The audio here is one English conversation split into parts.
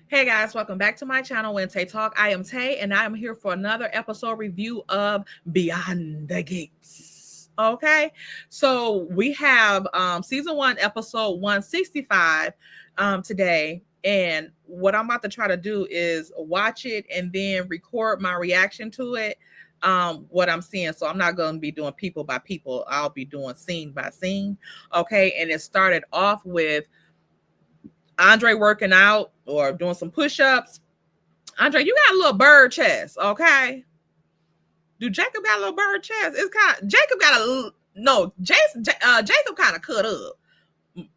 Hey guys, welcome back to my channel, WHENTAYTALK. I am Tay, and I am here for another episode review of Beyond the Gates. Okay, so we have season 1, episode 165 today, and what I'm about to try to do is watch it and then record my reaction to it. What I'm seeing, so I'm not going to be doing people by people. I'll be doing scene by scene. Okay, and it started off with Andre working out or doing some push-ups. Andre, you got a little bird chest, okay? Do Jacob got a little bird chest? It's kind of Jacob got a no. Jacob kind of cut up.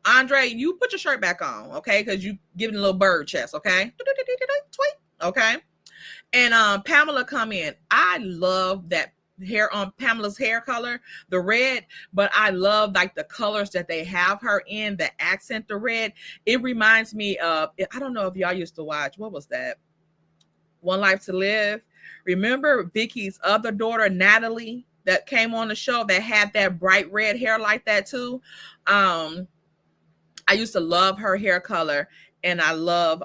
Andre, you put your shirt back on, okay? Because you giving a little bird chest, okay? Tweet, okay. And Pamela come in. I love that hair on Pamela's hair color, the red, but I love like the colors that they have her in, the accent, the red. It reminds me of, I don't know if y'all used to watch, what was that? One Life to Live. Remember Vicky's other daughter, Natalie, that came on the show that had that bright red hair like that too? I used to love her hair color, and I love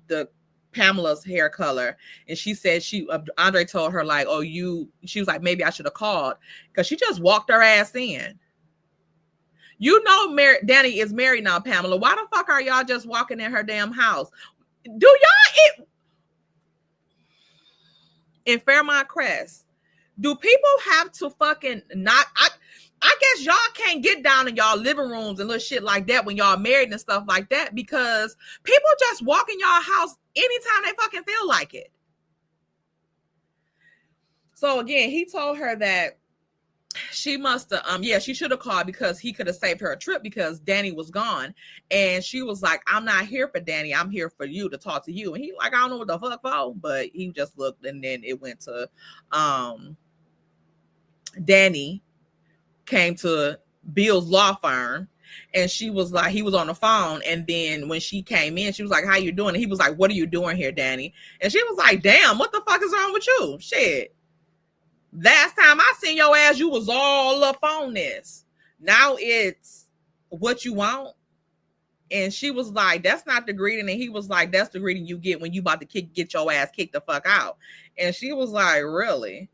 the Pamela's hair color. And she said Andre told her like, oh, she was like, maybe I should have called, because she just walked her ass in. You know, Danny is married now, Pamela. Why the fuck are y'all just walking in her damn house? Do y'all in Fairmont Crest, do people have to fucking not? I guess y'all can't get down in y'all living rooms and little shit like that when y'all married and stuff like that, because people just walk in y'all house anytime they fucking feel like it. So again, he told her that she must have she should have called, because he could have saved her a trip, because Danny was gone. And she was like, I'm not here for Danny, I'm here for you, to talk to you. And he like, I don't know what the fuck for, but he just looked, and then it went to Danny came to Bill's law firm, and she was like, he was on the phone, and then when she came in, she was like, how you doing? And he was like, what are you doing here, Danny? And she was like, damn, what the fuck is wrong with you? Shit, last time I seen your ass, you was all up on this. Now it's what you want. And she was like, that's not the greeting. And he was like, that's the greeting you get when you about to get your ass kicked the fuck out. And she was like, really?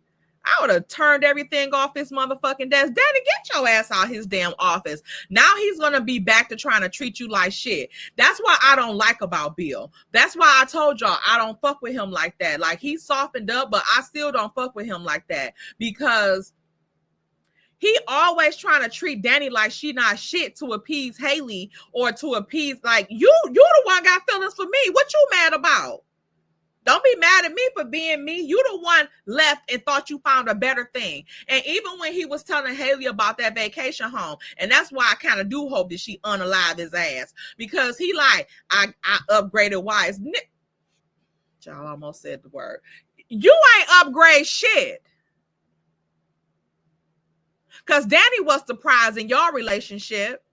I would have turned everything off his motherfucking desk. Daddy, get your ass out his damn office. Now he's going to be back to trying to treat you like shit. That's what I don't like about Bill. That's why I told y'all I don't fuck with him like that. Like, he softened up, but I still don't fuck with him like that, because he always trying to treat Danny like she not shit to appease Haley, or to appease, like, you the one got feelings for me. What you mad about? Don't be mad at me for being me. You the one left and thought you found a better thing. And even when he was telling Haley about that vacation home, and that's why I kind of do hope that she unalive his ass, because he like, I upgraded wise. Y'all almost said the word. You ain't upgrade shit. Because Danny was the prize in your relationship.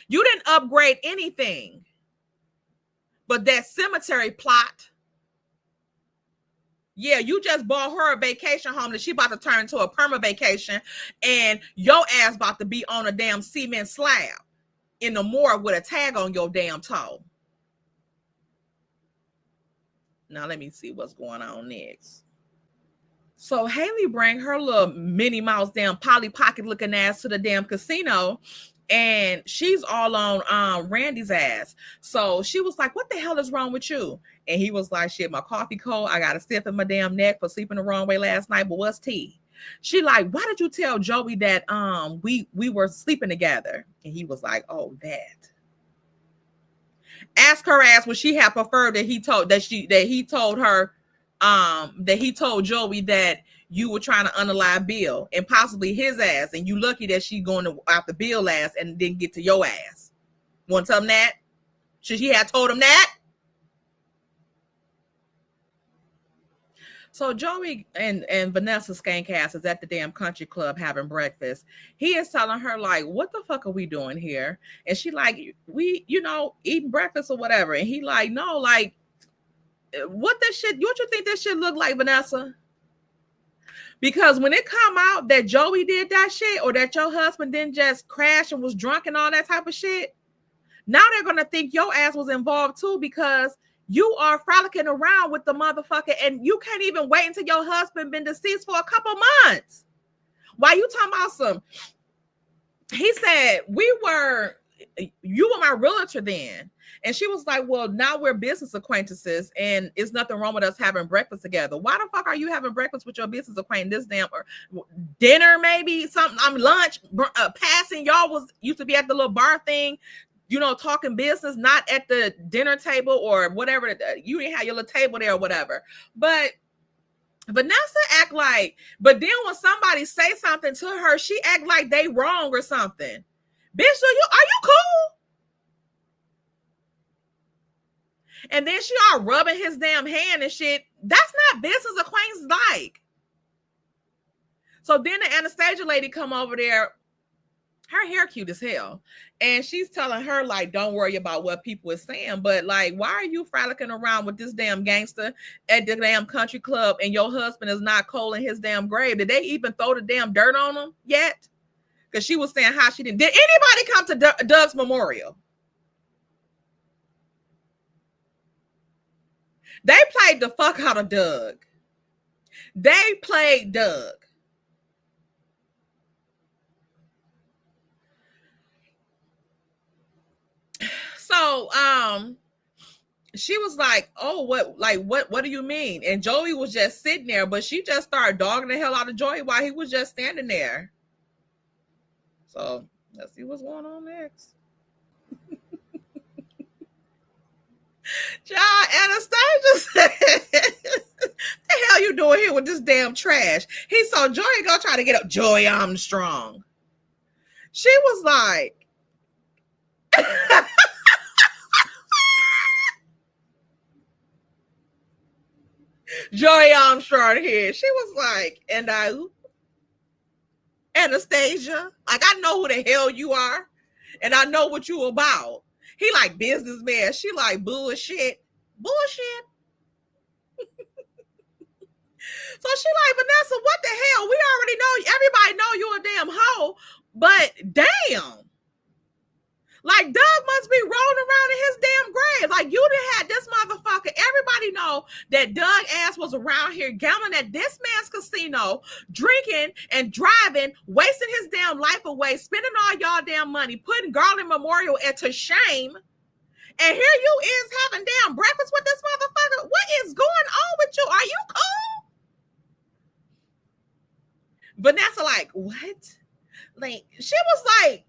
You didn't upgrade anything but that cemetery plot. Yeah, you just bought her a vacation home that she about to turn into a perma vacation, and your ass about to be on a damn cement slab in the morgue with a tag on your damn toe. Now let me see what's going on next. So Haley bring her little Minnie Mouse damn Polly Pocket looking ass to the damn casino, and she's all on Randy's ass. So she was like, what the hell is wrong with you? And he was like, shit, my coffee cold. I got a stiff in my damn neck for sleeping the wrong way last night, but what's tea? She like, why did you tell Joey that we were sleeping together? And he was like, oh, that. Ask her ass would she have preferred that he told Joey that you were trying to unalive Bill, and possibly his ass, and you lucky that she going to after Bill ass and didn't get to your ass. Want to tell him that? Should she have told him that? So Joey and Vanessa Skankcast is at the damn country club having breakfast. He is telling her like, what the fuck are we doing here? And she like, we, eating breakfast or whatever. And he like, no, like, what you think this shit look like, Vanessa? Because when it come out that Joey did that shit, or that your husband didn't just crash and was drunk and all that type of shit, Now they're gonna think your ass was involved too because you are frolicking around with the motherfucker and you can't even wait until your husband been deceased for a couple months. Why you talking about some? He said, you were my realtor then. And she was like, well, now we're business acquaintances and it's nothing wrong with us having breakfast together. Why the fuck are you having breakfast with your business acquaintance? This damn or dinner, maybe something. I'm lunch passing. Y'all used to be at the little bar thing, talking business, not at the dinner table or whatever. You didn't have your little table there or whatever. But Vanessa act like, but then when somebody say something to her, she act like they wrong or something. Bitch, are you cool? And then she all rubbing his damn hand and shit. That's not business acquaintance like. So then the Anastasia lady come over there. Her hair cute as hell. And she's telling her, like, don't worry about what people are saying. But, like, why are you frolicking around with this damn gangster at the damn country club and your husband is not cold in his damn grave? Did they even throw the damn dirt on him yet? Because she was saying how she didn't. Did anybody come to Doug's memorial? They played the fuck out of Doug. They played Doug. So, she was like, oh, what do you mean? And Joey was just sitting there, but she just started dogging the hell out of Joey while he was just standing there. So let's see what's going on next. John Anastasia said, the hell you doing here with this damn trash? He saw Joey go try to get up. Joey Armstrong. She was like, Joey Armstrong here. She was like, and Anastasia, like, I know who the hell you are, and I know what you about. He like businessman. She like bullshit. So she like, Vanessa, what the hell? We already know. Everybody know you a damn hoe, but damn. Like, Doug must be rolling around in his damn grave. Like, you done had this motherfucker. Everybody know that Doug ass was around here gambling at this man's casino, drinking and driving, wasting his damn life away, spending all y'all damn money, putting Garland Memorial to shame. And here you is having damn breakfast with this motherfucker. What is going on with you? Are you cool? Vanessa like, what? Like, she was like,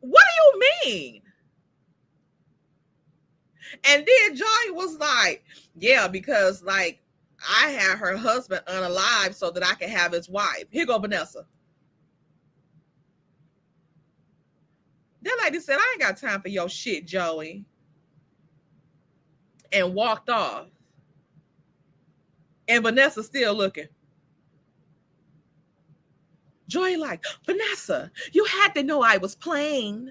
what do you mean? And then Joy was like, yeah, because like I had her husband unalive so that I could have his wife. Here go Vanessa. That lady said, I ain't got time for your shit, Joey. And walked off. And Vanessa still looking. Joy like, Vanessa, you had to know I was playing.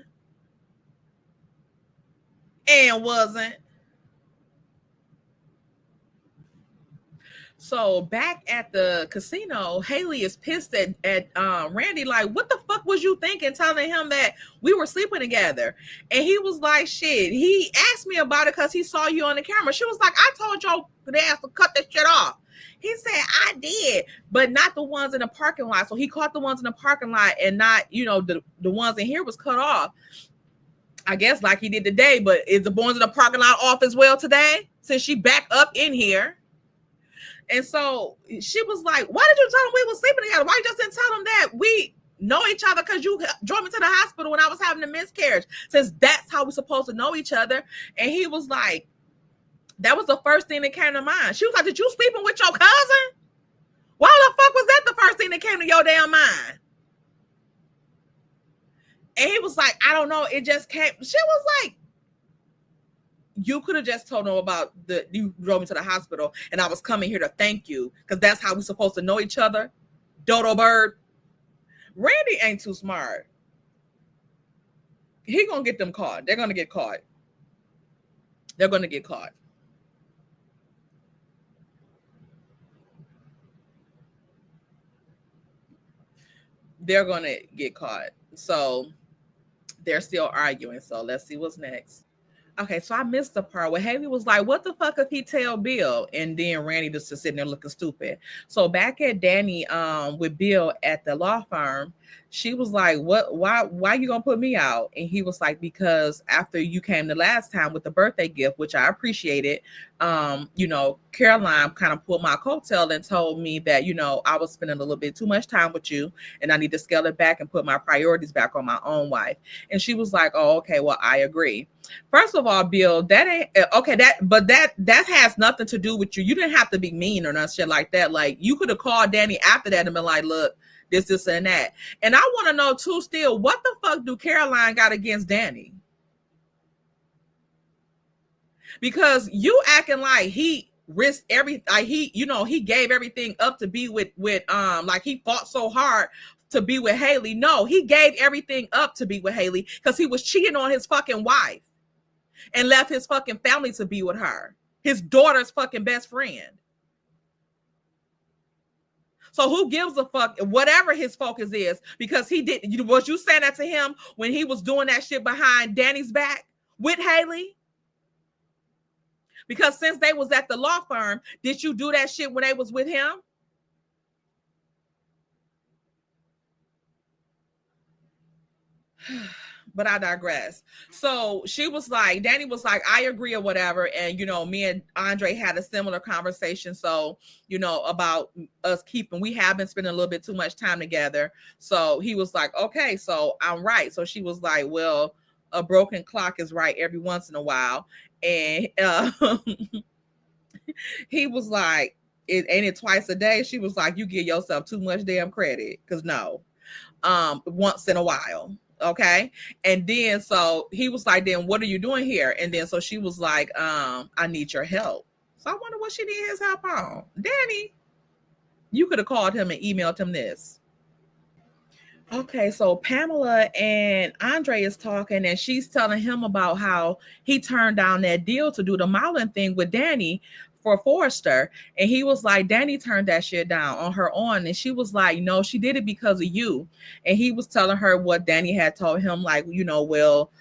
And wasn't. So back at the casino, Haley is pissed at Randy, like, what the fuck was you thinking telling him that we were sleeping together? And he was like, shit, he asked me about it because he saw you on the camera. She was like, I told y'all they have to cut this shit off. He said, I did, but not the ones in the parking lot. So he caught the ones in the parking lot and not, the ones in here was cut off. I guess like he did today, but is the ones in the parking lot off as well today? Since she back up in here. And so she was like, why did you tell him we were sleeping together? Why you just didn't tell him that we know each other because you drove me to the hospital when I was having a miscarriage, since that's how we're supposed to know each other? And he was like, that was the first thing that came to mind. She was like, did you sleeping with your cousin? Why the fuck was that the first thing that came to your damn mind? And he was like, I don't know. It just came. She was like, you could have just told him about you drove me to the hospital and I was coming here to thank you because that's how we're supposed to know each other. Dodo bird. Randy ain't too smart. He gonna get them caught. They're gonna get caught. They're gonna get caught. They're gonna get caught. So they're still arguing. So let's see what's next. Okay, so I missed the part where Haley was like, "What the fuck if he tell Bill?" And then Randy just sitting there looking stupid. So back at Danny, with Bill at the law firm, she was like, "What? Why you gonna put me out?" And he was like, "Because after you came the last time with the birthday gift, which I appreciated, Caroline kind of pulled my coattail and told me that I was spending a little bit too much time with you, and I need to scale it back and put my priorities back on my own wife." And she was like, "Oh, okay, well, I agree." First of all, Bill, that ain't okay. That has nothing to do with you. You didn't have to be mean or nothing shit like that. Like you could have called Danny after that and been like, "Look, this, and that." And I want to know too, still, what the fuck do Caroline got against Danny? Because you acting like he risked every, like he gave everything up to be with like he fought so hard to be with Haley. No, he gave everything up to be with Haley because he was cheating on his fucking wife and left his fucking family to be with her, his daughter's fucking best friend. So who gives a fuck whatever his focus is? Because he did. Was you saying that to him when he was doing that shit behind Danny's back with Haley? Because since they was at the law firm, did you do that shit when they was with him? But I digress. So she was like, Danny was like, I agree or whatever. And, me and Andre had a similar conversation. So, about us we have been spending a little bit too much time together. So he was like, okay, so I'm right. So she was like, well, a broken clock is right every once in a while. And he was like, ain't it twice a day? She was like, you give yourself too much damn credit. Cause no, once in a while. Okay. And then so he was like, then what are you doing here? And then so she was like, I need your help. So I wonder what she need his help on. Danny, you could have called him and emailed him this. Okay, so Pamela and Andre is talking, and she's telling him about how he turned down that deal to do the modeling thing with Danny for Forrester. And he was like, Danny turned that shit down on her own. And she was like, no, she did it because of you. And he was telling her what Danny had told him, like, well,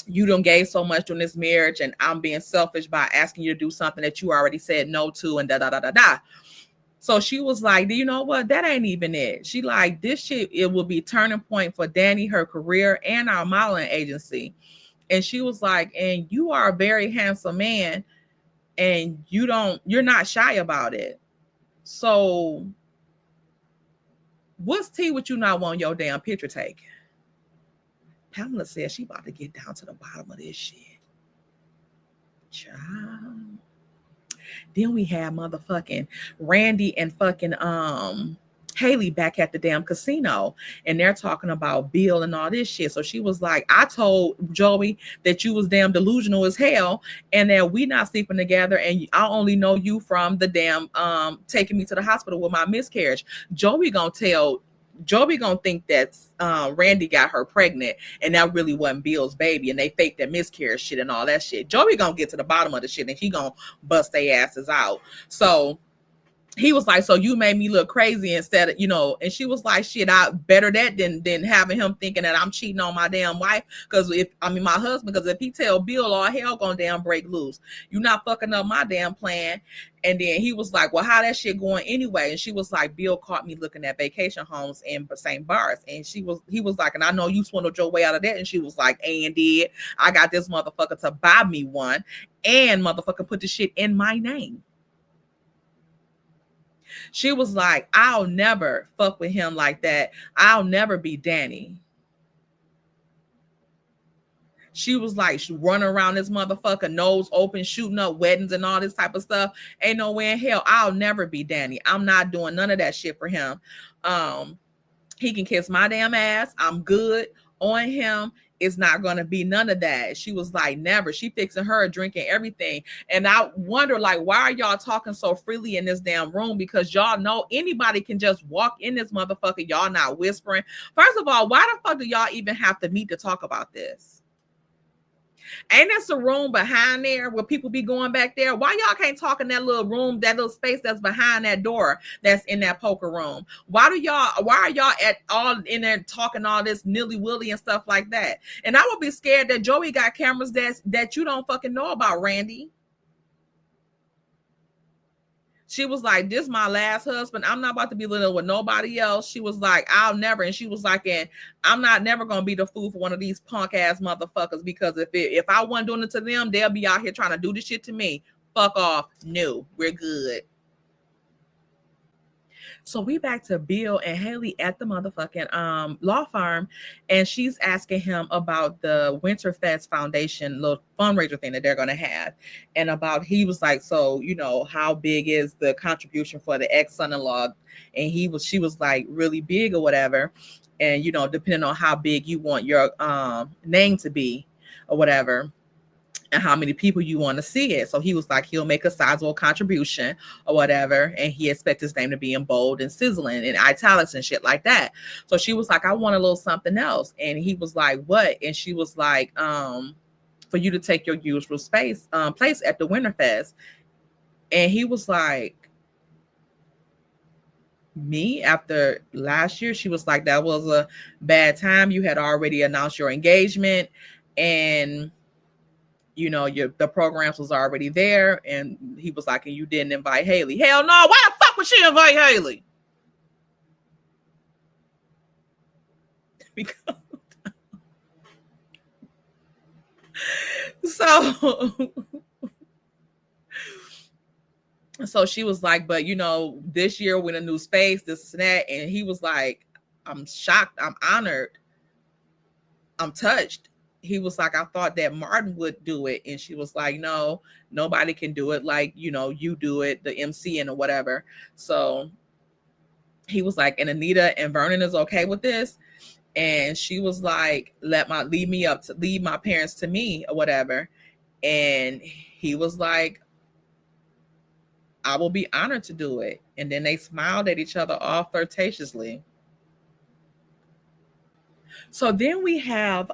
you done gave so much during this marriage, and I'm being selfish by asking you to do something that you already said no to, and da da da da da. So she was like, do you know what? That ain't even it. She like, this shit, it will be turning point for Danny, her career, and our modeling agency. And she was like, and you are a very handsome man, and you're not shy about it. So what's tea with you not wanting your damn picture taken? Pamela said she about to get down to the bottom of this shit. Child. Then we have motherfucking Randy and fucking Haley back at the damn casino, and they're talking about Bill and all this shit. So she was like, I told Joey that you was damn delusional as hell, and that we not sleeping together, and I only know you from the damn taking me to the hospital with my miscarriage. Joey gonna think that Randy got her pregnant, and that really wasn't Bill's baby, and they faked that miscarriage shit and all that shit. Joey gonna get to the bottom of the shit, and he gonna bust their asses out. So he was like, so you made me look crazy instead of, and she was like, shit, I better that than having him thinking that I'm cheating on my damn wife. Cause my husband, because if he tell Bill, all hell gonna damn break loose. You not fucking up my damn plan. And then he was like, well, how that shit going anyway? And she was like, Bill caught me looking at vacation homes in St. Bart's. And he was like, and I know you swindled your way out of that. And she was like, and did I got this motherfucker to buy me one, and motherfucker put the shit in my name. She was like, I'll never fuck with him like that. I'll never be Danny. She was like, she run around this motherfucker, nose open, shooting up weddings and all this type of stuff. Ain't no way in hell I'll never be Danny. I'm not doing none of that shit for him. He can kiss my damn ass. I'm good on him. It's not going to be none of that. She was like, never. She fixing her drinking everything. And I wonder, like, why are y'all talking so freely in this damn room? Because y'all know anybody can just walk in this motherfucker. Y'all not whispering. First of all, why the fuck do y'all even have to meet to talk about this? Ain't there some room behind there where people be going back there? Why y'all can't talk in that little room, that little space that's behind that door that's in that poker room? Why are y'all at all in there talking all this nilly-willy and stuff like that? And I would be scared that Joey got cameras that you don't fucking know about, Randy. She was like, this my last husband. I'm not about to be living with nobody else. She was like, I'll never. And she was like, and I'm not never going to be the fool for one of these punk ass motherfuckers, because if I wasn't doing it to them, they'll be out here trying to do this shit to me. Fuck off. No, we're good. So we back to Bill and Haley at the motherfucking law firm, and she's asking him about the Winterfest Foundation little fundraiser thing that they're gonna have, and about he was like, so how big is the contribution for the ex-son-in-law? And she was like really big or whatever, and depending on how big you want your name to be or whatever, and how many people you want to see it. So he was like, he'll make a sizable contribution or whatever. And he expects his name to be in bold and sizzling and italics and shit like that. So she was like, I want a little something else. And he was like, what? And she was like, for you to take your usual place at the Winterfest. And he was like, me after last year? She was like, that was a bad time. You had already announced your engagement, and the programs was already there. And he was like, and you didn't invite Haley. Hell no. Why the fuck would she invite Haley? Because so she was like, but this year we're in a new space, this and that. And he was like, I'm shocked, I'm honored, I'm touched. He was like, I thought that Martin would do it. And she was like, no, nobody can do it like, you do it, the MC and or whatever. So he was like, and Anita and Vernon is okay with this. And she was like, leave my parents to me or whatever. And he was like, I will be honored to do it. And then they smiled at each other all flirtatiously. So then we have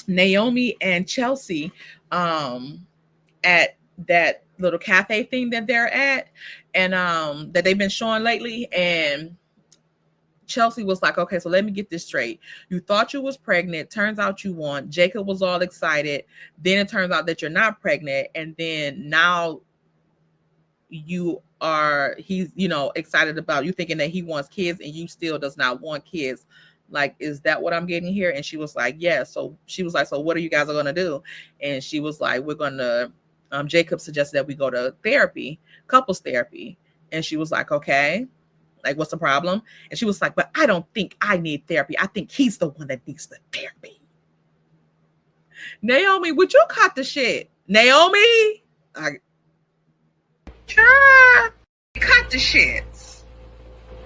Naomi and Chelsea at that little cafe thing that they're at, and that they've been showing lately. And Chelsea was like, okay, so let me get this straight. You thought you was pregnant. Turns out you weren't. Jacob was all excited. Then it turns out that you're not pregnant. And then now he's excited about you, thinking that he wants kids and you still does not want kids. Like, is that what I'm getting here? And she was like, yeah. So she was like, so what are you guys are going to do? And she was like, we're going to, Jacob suggested that we go to therapy, couples therapy. And she was like, okay, like, what's the problem? And she was like, but I don't think I need therapy. I think he's the one that needs the therapy. Naomi, would you cut the shit? Naomi? Cut the shits.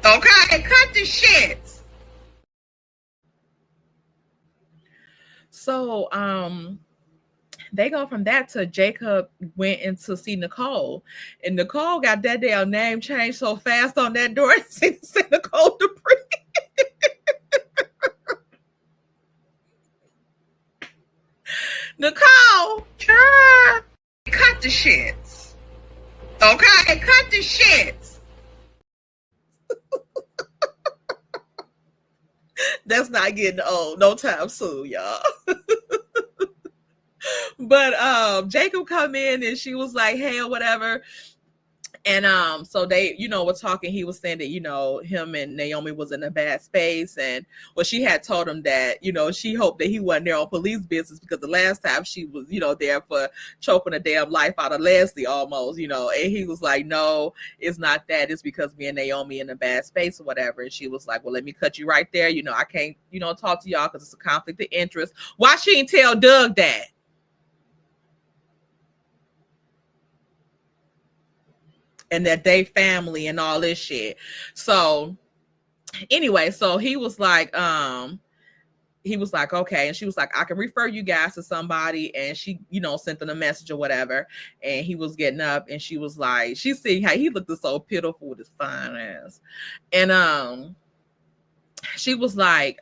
Okay, cut the shits. So they go from that to Jacob went in to see Nicole, and Nicole got that damn name changed so fast on that door. Say Nicole Dupree. Nicole, cut the shits. Okay, cut the shits. That's not getting old no time soon, y'all. But Jacob come in and she was like, hey, or whatever. And so they, were talking. He was saying that, him and Naomi was in a bad space. And she had told him that, she hoped that he wasn't there on police business, because the last time she was, there for choking the damn life out of Leslie almost, and he was like, no, it's not that. It's because me and Naomi in a bad space or whatever. And she was like, well, let me cut you right there. I can't, talk to y'all because it's a conflict of interest. Why she didn't tell Doug that? And that they family and all this shit. So anyway, so he was like, okay. And she was like, I can refer you guys to somebody. And she, sent them a message or whatever. And he was getting up and she was like, she see how he looked so pitiful with his fine ass. And she was like,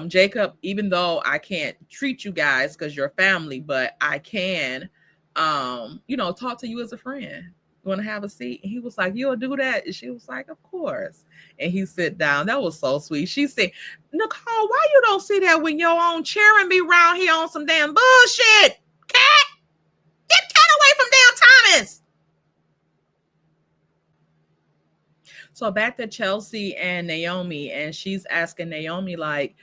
Jacob, even though I can't treat you guys because you're family, but I can, talk to you as a friend. You want to have a seat? And he was like, you'll do that? And she was like, of course. And he sit down. That was so sweet. She said, Nicole, why you don't see that when your own chairman be around here on some damn bullshit? Cat, get cat away from damn Thomas. So back to Chelsea and Naomi, and she's asking Naomi like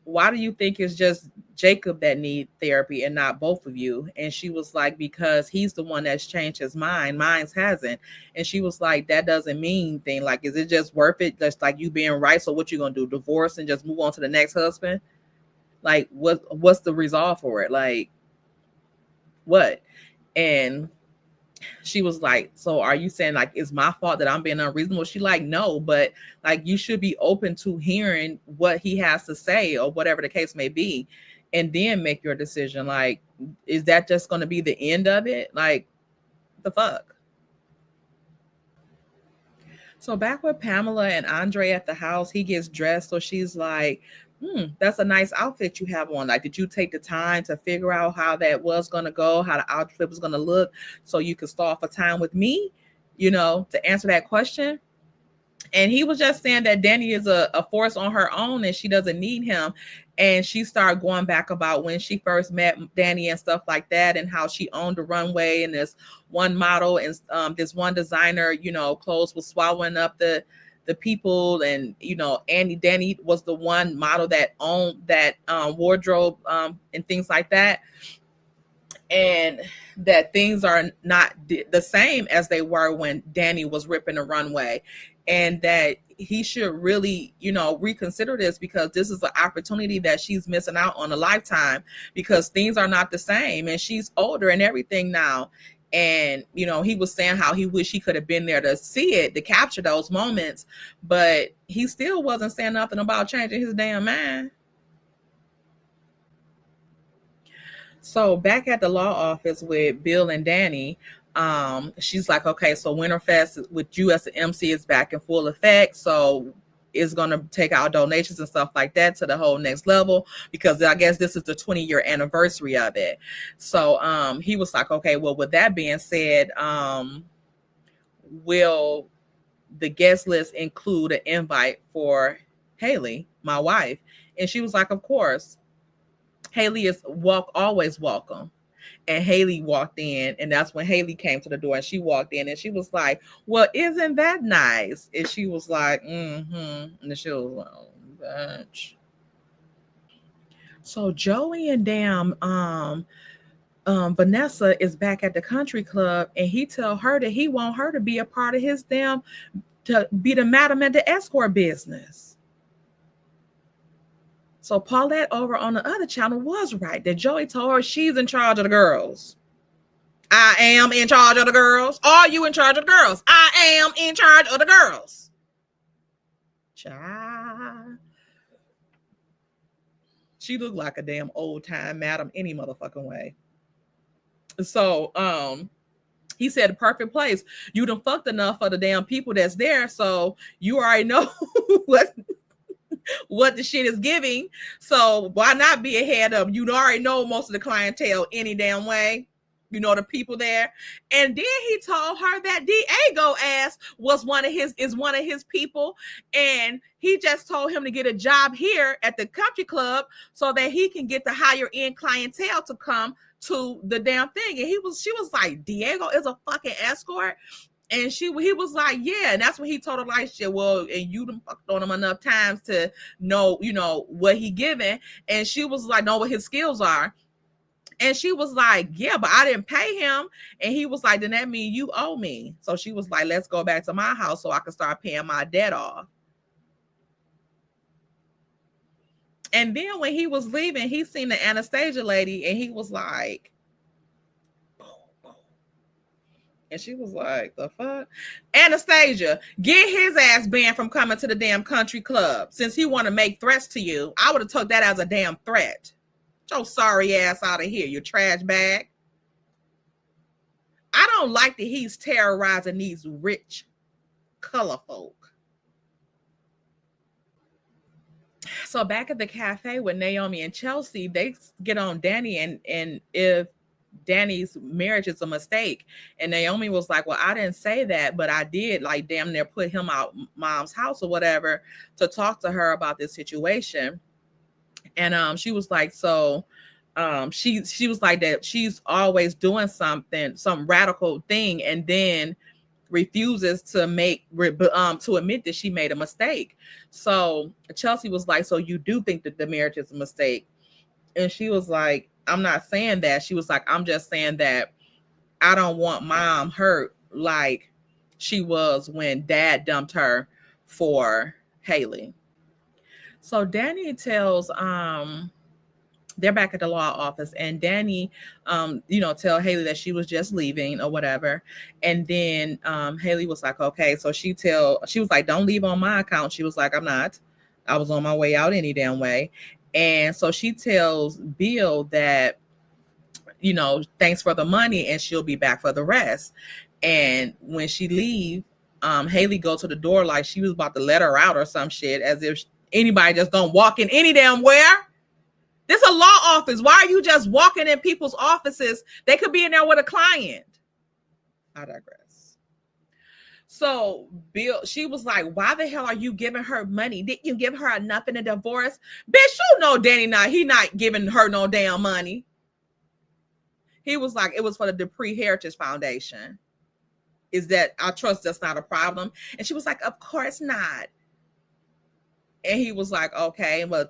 why do you think it's just Jacob that need therapy and not both of you? And she was like, because he's the one that's changed his mind, mine's hasn't. And she was like, that doesn't mean anything. Like, is it just worth it, just like you being right? So what you gonna do, divorce and just move on to the next husband? Like, what's the resolve for it? Like, what? And she was like, so are you saying like it's my fault that I'm being unreasonable? She like, no, but like you should be open to hearing what he has to say or whatever the case may be, and then make your decision. Like, is that just going to be the end of it? Like, the fuck? So back with Pamela and Andre at the house, he gets dressed. So she's like, that's a nice outfit you have on. Like, did you take the time to figure out how that was going to go, how the outfit was going to look so you could start for time with me, to answer that question? And he was just saying that Danny is a force on her own and she doesn't need him. And she started going back about when she first met Danny and stuff like that, and how she owned the runway and this one model and this one designer, clothes was swallowing up the people. And Danny was the one model that owned that wardrobe and things like that, and that things are not the same as they were when Danny was ripping the runway, and that he should really, reconsider this, because this is an opportunity that she's missing out on a lifetime, because things are not the same and she's older and everything now. And, he was saying how he wish he could have been there to see it, to capture those moments, but he still wasn't saying nothing about changing his damn mind. So back at the law office with Bill and Danny, she's like, okay, so Winterfest with you as the MC is back in full effect. So it's going to take our donations and stuff like that to the whole next level, because I guess this is the 20-year anniversary of it. So he was like, okay, well, with that being said, will the guest list include an invite for Haley, my wife? And she was like, of course. Haley is always welcome. And Haley walked in, and that's when Haley came to the door, and she walked in and she was like, well, isn't that nice? And she was like, and she was like, oh, bitch. So Joey and Vanessa is back at the country club, and he tell her that he want her to be a part of his to be the madam at the escort business. So Paulette over on the other channel was right, that Joey told her she's in charge of the girls. I am in charge of the girls. Are you in charge of the girls? I am in charge of the girls. Child. She looked like a damn old time madam any motherfucking way. So he said, perfect place. You done fucked enough of the damn people that's there, so you already know what the shit is giving. So why not be ahead of? You already know most of the clientele any damn way. The people there. And then he told her that Diego ass is one of his people, and he just told him to get a job here at the country club so that he can get the higher end clientele to come to the damn thing. And she was like, Diego is a fucking escort. And he was like, yeah. And that's when he told her, like, shit, well, and you done fucked on him enough times to know, what he giving. And she was like, know what his skills are. And she was like, yeah, but I didn't pay him. And he was like, then that means you owe me. So she was like, let's go back to my house so I can start paying my debt off. And then when he was leaving, he seen the Anastasia lady, and he was like, and she was like, the fuck? Anastasia, get his ass banned from coming to the damn country club. Since he want to make threats to you, I would have took that as a damn threat. Get your sorry ass out of here, you trash bag. I don't like that he's terrorizing these rich, color folk. So back at the cafe with Naomi and Chelsea, they get on Danny and if Danny's marriage is a mistake. And Naomi was like, well, I didn't say that, but I did like damn near put him out mom's house or whatever to talk to her about this situation. And she was like, so she was like that she's always doing something, some radical thing, and then refuses to to admit that she made a mistake. So Chelsea was like, so you do think that the marriage is a mistake? And she was like, I'm not saying that. She was like, I'm just saying that I don't want mom hurt like she was when dad dumped her for Haley. So Danny tells they're back at the law office, and Danny tell Haley that she was just leaving or whatever. And then Haley was like, okay. So she was like, don't leave on my account. She was like, I'm not. I was on my way out any damn way. And so she tells Bill that, thanks for the money and she'll be back for the rest. And when she leave, Haley go to the door like she was about to let her out or some shit, as if anybody just don't walk in any damn where. This is a law office. Why are you just walking in people's offices? They could be in there with a client. I digress. So Bill, she was like, why the hell are you giving her money? Didn't you give her enough in a divorce? Bitch, you know Danny he not giving her no damn money. He was like, it was for the Dupree Heritage Foundation. Is that, I trust that's not a problem? And she was like, of course not. And he was like, okay, well,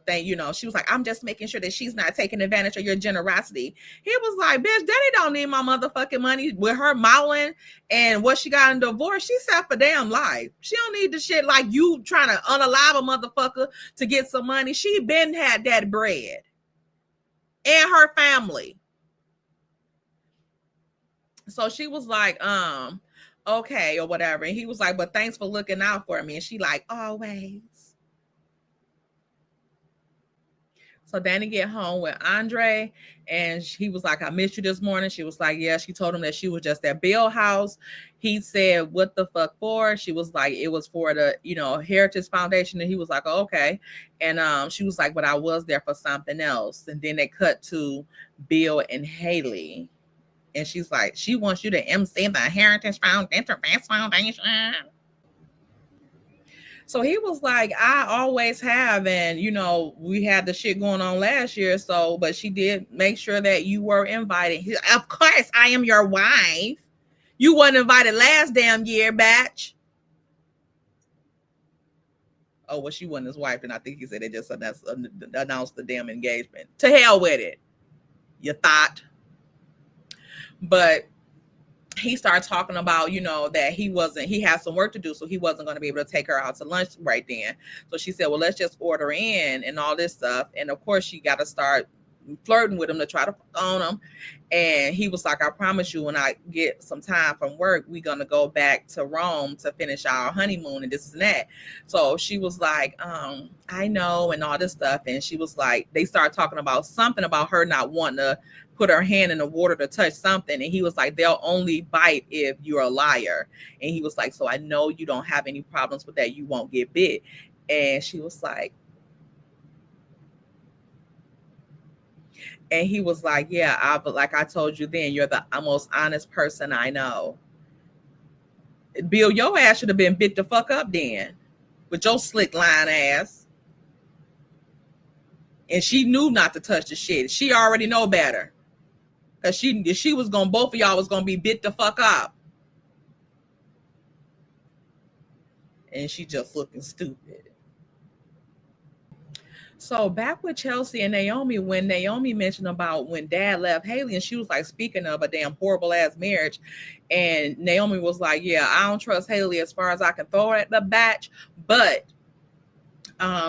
she was like, I'm just making sure that she's not taking advantage of your generosity. He was like, bitch, Daddy don't need my motherfucking money. With her mouthing and what she got in divorce, she set for damn life. She don't need the shit like you trying to unalive a motherfucker to get some money. She been had that bread. And her family. So she was like, okay, or whatever. And he was like, but thanks for looking out for me. And she like, always. So Danny get home with Andre, and he was like, I missed you this morning. She was like, yeah. She told him that she was just at Bill house. He said, what the fuck for? She was like, it was for the, Heritage Foundation. And he was like, oh, okay. And she was like, but I was there for something else. And then they cut to Bill and Haley. And she's like, she wants you to MC the Heritage Foundation. So he was like, I always have. And, we had the shit going on last year. So, but she did make sure that you were invited. Of course, I am your wife. You wasn't invited last damn year, batch. Oh, well, she wasn't his wife. And I think he said they just announced the damn engagement. To hell with it. You thought. But he started talking about, that he had some work to do, so he wasn't going to be able to take her out to lunch right then. So she said, well, let's just order in and all this stuff. And of course, she got to start flirting with him to try to on him. And he was like, I promise you, when I get some time from work, we're going to go back to Rome to finish our honeymoon and this and that. So she was like, I know, and all this stuff. And she was like, they started talking about something about her not wanting to put her hand in the water to touch something. And he was like, they'll only bite if you're a liar. And he was like, so I know you don't have any problems with that. You won't get bit. And she was like, and he was like, yeah, but like I told you then, you're the most honest person I know. Bill, your ass should have been bit the fuck up then with your slick line ass. And she knew not to touch the shit. She already know better. Because she was going, both of y'all was going to be bit the fuck up. And she just looking stupid. So back with Chelsea and Naomi, when Naomi mentioned about when dad left Haley, and she was like, speaking of a damn horrible ass marriage. And Naomi was like, yeah, I don't trust Haley as far as I can throw at the batch. But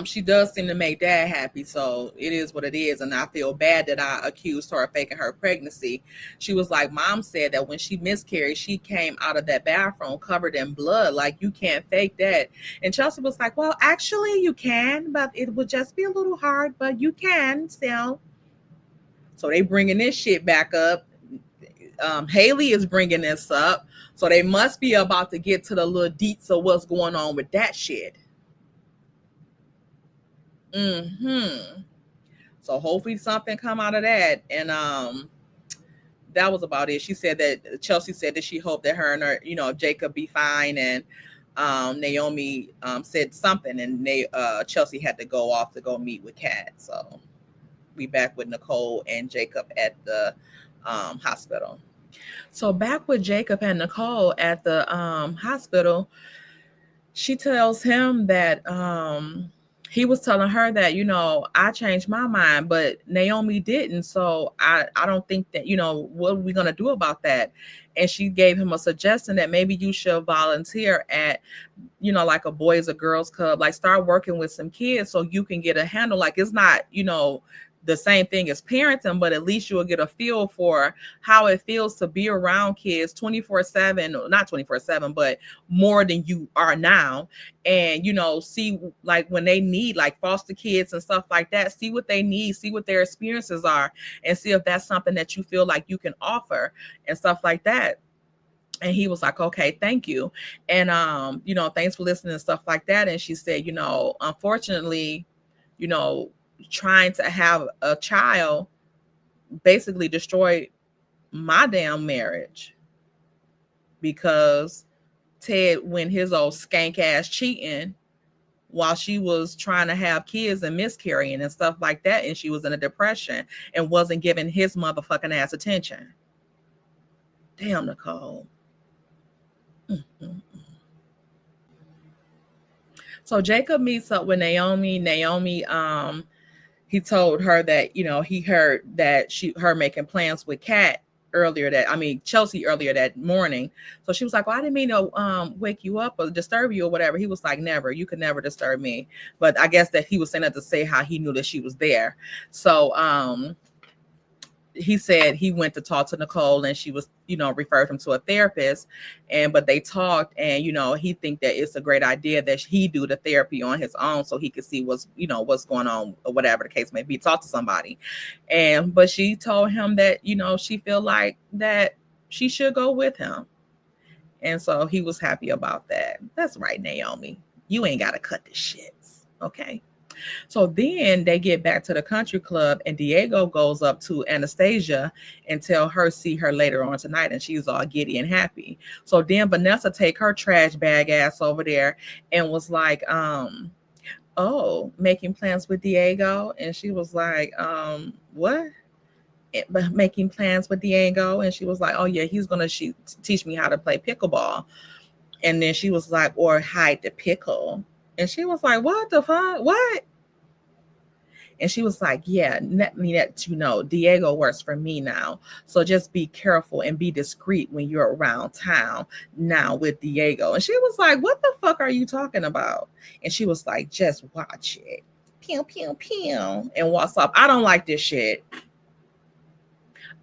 she does seem to make dad happy, so it is what it is. And I feel bad that I accused her of faking her pregnancy. She was like, mom said that when she miscarried, she came out of that bathroom covered in blood. Like, you can't fake that. And Chelsea was like, well, actually you can, but it would just be a little hard, but you can still. So they bringing this shit back up. Haley is bringing this up, so they must be about to get to the little deets of what's going on with that shit. Mm-hmm. So hopefully something come out of that. And that was about it. She said that Chelsea said that she hoped that her and her, Jacob be fine. And Naomi said something, and Chelsea had to go off to go meet with Kat. So we back with Nicole and Jacob at the hospital. So back with Jacob and Nicole at the hospital, she tells him that he was telling her that, I changed my mind, but Naomi didn't. So I don't think that, what are we going to do about that? And she gave him a suggestion that maybe you should volunteer at, like a boys or girls club, like start working with some kids so you can get a handle. Like it's not, the same thing as parenting, but at least you'll get a feel for how it feels to be around kids 24/7, not 24/7, but more than you are now. And, see like when they need like foster kids and stuff like that, see what they need, see what their experiences are, and see if that's something that you feel like you can offer and stuff like that. And he was like, okay, thank you. And, thanks for listening and stuff like that. And she said, unfortunately, you know, trying to have a child basically destroyed my damn marriage because Ted went his old skank ass cheating while she was trying to have kids and miscarrying and stuff like that. And she was in a depression and wasn't giving his motherfucking ass attention. Damn, Nicole. Mm-hmm. So Jacob meets up with Naomi. Naomi, he told her that, he heard that her making plans with Chelsea earlier that morning. So she was like, well, I didn't mean to wake you up or disturb you or whatever. He was like, never, you could never disturb me. But I guess that he was saying that to say how he knew that she was there. So he said he went to talk to Nicole and she was, referred him to a therapist, but they talked and, he think that it's a great idea that he do the therapy on his own so he could see what's going on or whatever the case may be, talk to somebody. But she told him that, she feel like that she should go with him. And so he was happy about that. That's right, Naomi. You ain't got to cut the shits. Okay. So then they get back to the country club and Diego goes up to Anastasia and tell her see her later on tonight, and she's all giddy and happy. So then Vanessa take her trash bag ass over there and was like, oh, making plans with Diego. And she was like, what? Making plans with Diego. And she was like, oh yeah, he's gonna teach me how to play pickleball. And then she was like, or hide the pickle. And she was like, what the fuck? What? And she was like, yeah, let me let you know, Diego works for me now. So just be careful and be discreet when you're around town now with Diego. And she was like, what the fuck are you talking about? And she was like, just watch it. Pew, pew, pew. And what's up? I don't like this shit.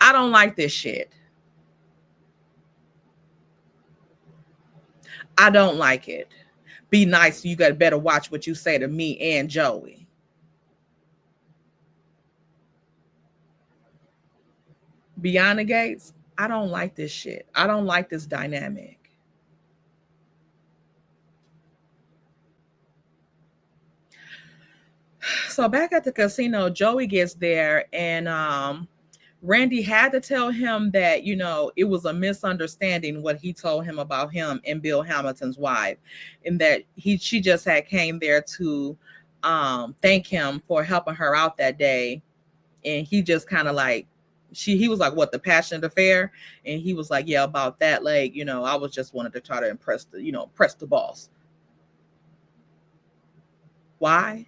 I don't like this shit. I don't like it. Be nice. You got to better watch what you say to me and Joey. Beyond the gates, I don't like this shit. I don't like this dynamic. So back at the casino, Joey gets there and Randy had to tell him that, it was a misunderstanding what he told him about him and Bill Hamilton's wife, and that she just had came there to thank him for helping her out that day. And he just kind of like, he was like, what, the passionate affair? And he was like, yeah, about that. Like, I was just wanted to try to impress the boss. Why?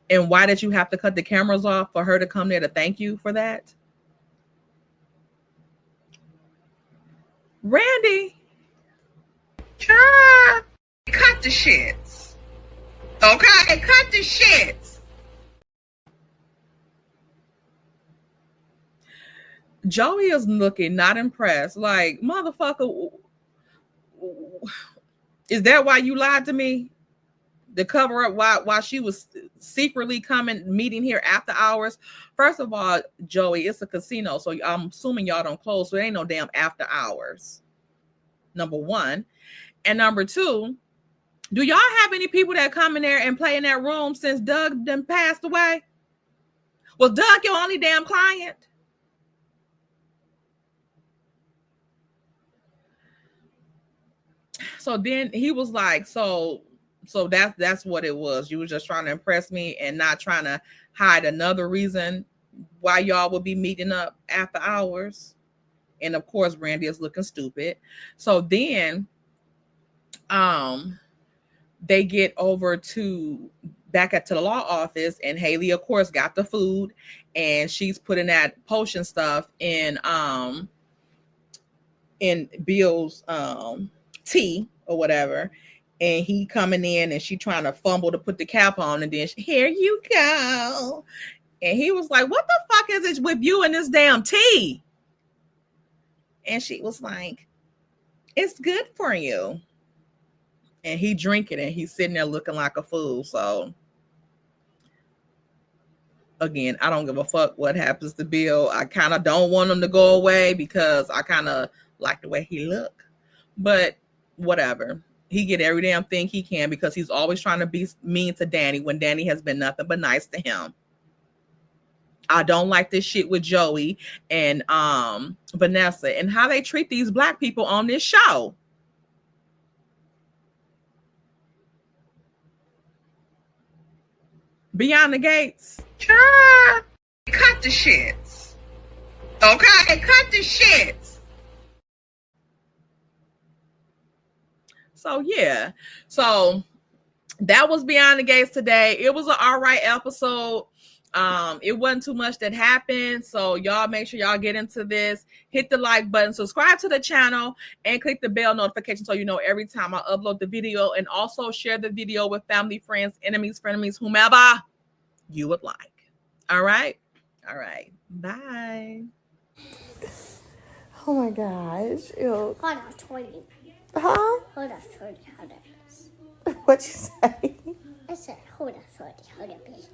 And why did you have to cut the cameras off for her to come there to thank you for that? Randy, cut the shits. Okay, cut the shits. Joey is looking not impressed. Like, motherfucker, is that why you lied to me? To cover up why she was secretly meeting here after hours. First of all, Joey, it's a casino, so I'm assuming y'all don't close, so it ain't no damn after hours. Number one. And number two, Do y'all have any people that come in there and play in that room since Doug done passed away? Was Doug your only damn client? So then he was like, so that's what it was. You was just trying to impress me and not trying to hide another reason why y'all would be meeting up after hours. And of course, Randy is looking stupid. So then they get over to back at to the law office, and Haley, of course, got the food, and she's putting that potion stuff in Bill's tea or whatever. And he coming in and she trying to fumble to put the cap on, and then here you go. And he was like, what the fuck is it with you and this damn tea? And she was like, it's good for you. And he drinking and he's sitting there looking like a fool. So again, I don't give a fuck what happens to Bill. I kind of don't want him to go away because I kind of like the way he look. But whatever. He get every damn thing he can because he's always trying to be mean to Danny when Danny has been nothing but nice to him. I don't like this shit with Joey and Vanessa and how they treat these black people on this show. Beyond the Gates. Cut the shits. Okay, cut the shits. So yeah. So that was Beyond the Gates today. It was an all right episode. It wasn't too much that happened. So y'all make sure y'all get into this. Hit the like button, subscribe to the channel, and click the bell notification so you know every time I upload the video. And also share the video with family, friends, enemies, frenemies, whomever you would like. All right. All right. Bye. Oh my gosh. Ew. Hold on, 20. Huh? Hold on, 20. Hold on. What'd you say? I said, hold on, 20. Hold on, baby.